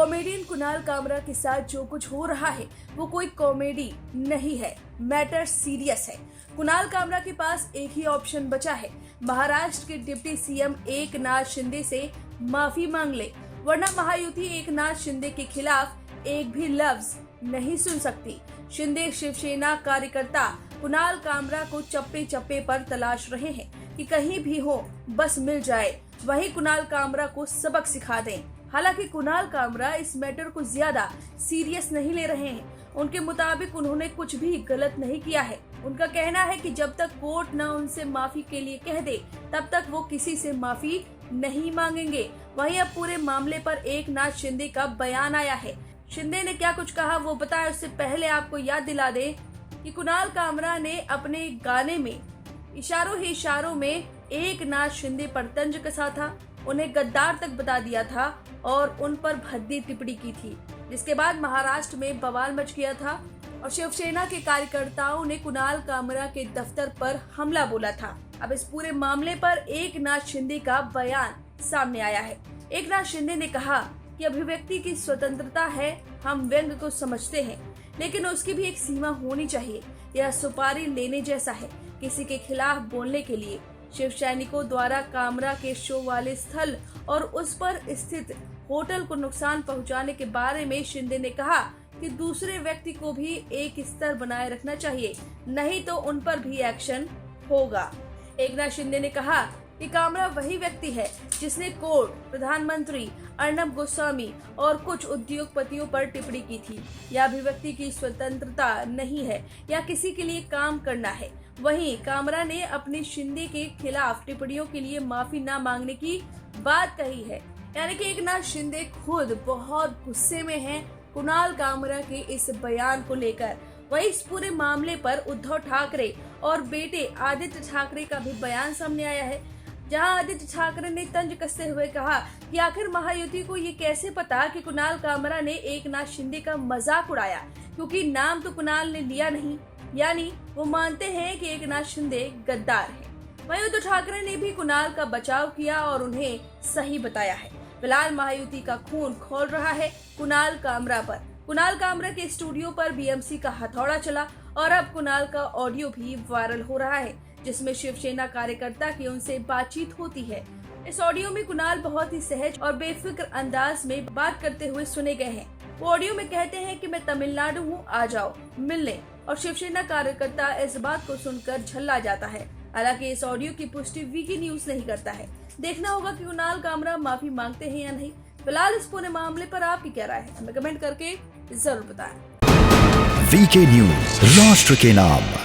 Comedian Kunal Kamra के साथ जो कुछ हो रहा है वो कोई कॉमेडी नहीं है, मैटर सीरियस है। कुणाल कामरा के पास एक ही ऑप्शन बचा है, महाराष्ट्र के डिप्टी सीएम एकनाथ शिंदे से माफी मांग ले, वरना महायुति एकनाथ शिंदे के खिलाफ एक भी लफ्ज नहीं सुन सकती। शिंदे शिवसेना कार्यकर्ता कुणाल कामरा को चप्पे चप्पे पर तलाश रहे हैं कि कहीं भी हो बस मिल जाए, वहीं कुणाल कामरा को सबक सिखा दें। हालांकि कुणाल कामरा इस मैटर को ज्यादा सीरियस नहीं ले रहे हैं। उनके मुताबिक उन्होंने कुछ भी गलत नहीं किया है। उनका कहना है कि जब तक कोर्ट न उनसे माफी के लिए कह दे तब तक वो किसी से माफी नहीं मांगेंगे। वहीं अब पूरे मामले पर एकनाथ शिंदे का बयान आया है। शिंदे ने क्या कुछ कहा वो बताएं, उससे पहले आपको याद दिला दें कि कुणाल कामरा ने अपने गाने में इशारों ही इशारों में एकनाथ शिंदे पर तंज कसा था, उन्हें गद्दार तक बता दिया था और उन पर भद्दी टिप्पणी की थी, जिसके बाद महाराष्ट्र में बवाल मच गया था और शिवसेना के कार्यकर्ताओं ने कुणाल कामरा के दफ्तर पर हमला बोला था। अब इस पूरे मामले पर एकनाथ शिंदे का बयान सामने आया है। एकनाथ शिंदे ने कहा कि अभिव्यक्ति की स्वतंत्रता है, हम व्यंग्य को समझते हैं, लेकिन उसकी भी एक सीमा होनी चाहिए। यह सुपारी लेने जैसा है। किसी के खिलाफ बोलने के लिए शिव सैनिकों द्वारा कामरा के शो वाले स्थल और उस पर स्थित होटल को नुकसान पहुंचाने के बारे में शिंदे ने कहा कि दूसरे व्यक्ति को भी एक स्तर बनाए रखना चाहिए, नहीं तो उन पर भी एक्शन होगा। एकनाथ शिंदे ने कहा कि कामरा वही व्यक्ति है जिसने कोर्ट, प्रधानमंत्री अर्नब गोस्वामी और कुछ उद्योगपतियों पर टिप्पणी की थी। यह अभिव्यक्ति की स्वतंत्रता नहीं है या किसी के लिए काम करना है। वहीं कामरा ने अपने शिंदे के खिलाफ टिप्पणियों के लिए माफी न मांगने की बात कही है। यानी कि एकनाथ शिंदे खुद बहुत गुस्से में हैं कुणाल कामरा के इस बयान को लेकर। वहीं इस पूरे मामले पर उद्धव ठाकरे और बेटे आदित्य ठाकरे का भी बयान सामने आया है, जहां आदित्य ठाकरे ने तंज कसते हुए कहा कि आखिर महायुति को ये कैसे पता कि कुणाल कामरा ने एकनाथ शिंदे का मजाक उड़ाया, क्योंकि नाम तो कुणाल ने लिया नहीं, यानी वो मानते हैं कि एकनाथ शिंदे गद्दार है। वहीं उद्धव ठाकरे ने भी कुणाल का बचाव किया और उन्हें सही बताया है। फिलहाल महायुति का खून खौल रहा है कुणाल कामरा पर। कुणाल कामरा के स्टूडियो पर बीएमसी का हथौड़ा चला और अब कुणाल का ऑडियो भी वायरल हो रहा है, जिसमें शिवसेना कार्यकर्ता की उनसे बातचीत होती है। इस ऑडियो में कुणाल बहुत ही सहज और बेफिक्र अंदाज में बात करते हुए सुने गए हैं। वो ऑडियो में कहते हैं कि मैं तमिलनाडु हूँ, आ जाओ मिलने, और शिवसेना कार्यकर्ता इस बात को सुनकर झल्ला जाता है। हालांकि इस ऑडियो की पुष्टि वीके न्यूज नहीं करता है। देखना होगा कि कुणाल कामरा माफी मांगते हैं या नहीं। फिलहाल इस पूरे मामले पर आपकी क्या राय है, हमें कमेंट करके जरूर बताएं। वीके न्यूज, राष्ट्र के नाम।